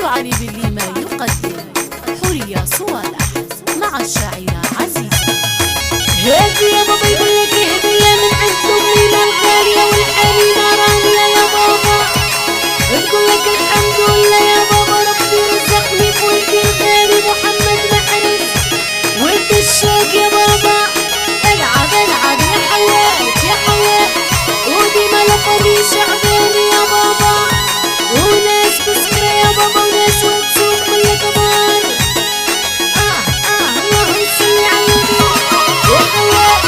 علي بالليمة يقدم حورية صوالح مع الشاعرة عزيزة. هادي يا بابا يقول لك هدية من عند أمي الغالية والحنينة رانية يا بابا، تقول لك الحمد لله يا بابا ربي رزقني بولدي الغالي محمد محرز ولد الشوق يا بابا. العب العب يا حوات يا حوات وديما لقبي شعباني يا بابا، وناس بسكرة يا بابا وناس وتسوق من الكبار. اللهم صل على النبي يا حوات يا حوات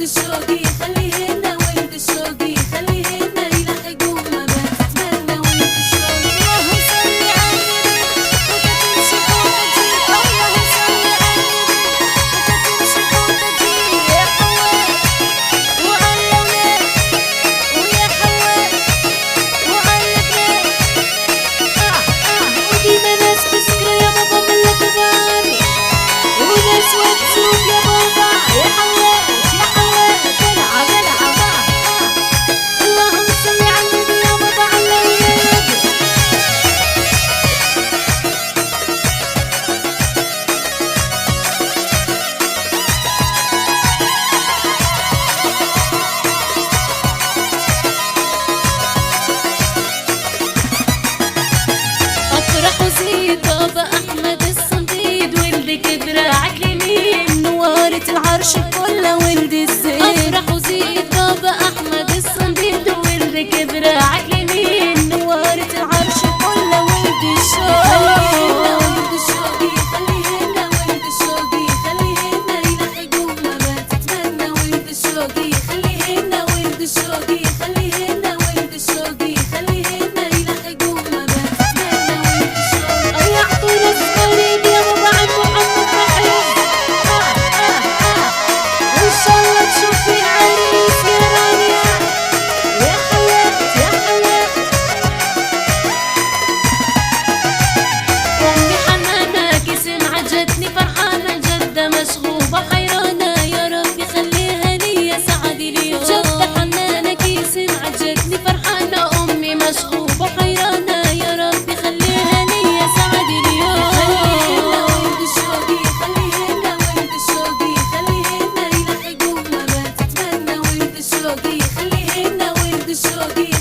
الشوقي خليهن ولد الشوقي خليهن يلحقوا ما بتتمنى ولد الشوقي. اللهم صل على النبي وتتمشي خوتتي اللهم صل على النبي وتتمشي خوتتي يا حواء وعلى الأولاد ويا حواء وعلى البنات وديما ناس مسكرة يا بابا من الكبار وناس وتسوق يا بابا يا حواء يا حواء دلعة دلعة اللهم صل على النبي يا بابا على الأولاد. أفرح وزيد بابا أحمد الصنديد ولدك دراعك اليمين نورت العرش كله ولد الزين. أفرح وزيد بابا أحمد الصنديد ولدك دراعك اليمين نورت العرش كله ولد الشوقي. ولد الشوقي خليهن ولد الشوقي خليهن يلحقوا ما بتتمنى ولد الشوقي خليهن ولد الشوقي خليهن ولد الشوقي خليهن يلحقوا ما بتتمنى ولد الشوقي. يعطوا الصغيرين يا بابا عم محمد محمود وإن شاء الله تشوفي عريس يا رانيا يا حلاوة يا حلاوة. أمي حنانة كي سمعت جتني فرحانة جدة مشغوبة حيرانة يا رب يخليها ليا سعد اليوم. جدة حنانة كي سمعت جتني فرحانة أمي مشغوبة حيرانة يا رب يخليها ليا سعد اليوم. خليهن ولد الشوقي خليهن ولد الشوقي خليهن يلحقوا ما بتتمنى ولد الشوقي خليهن ولد الشوقي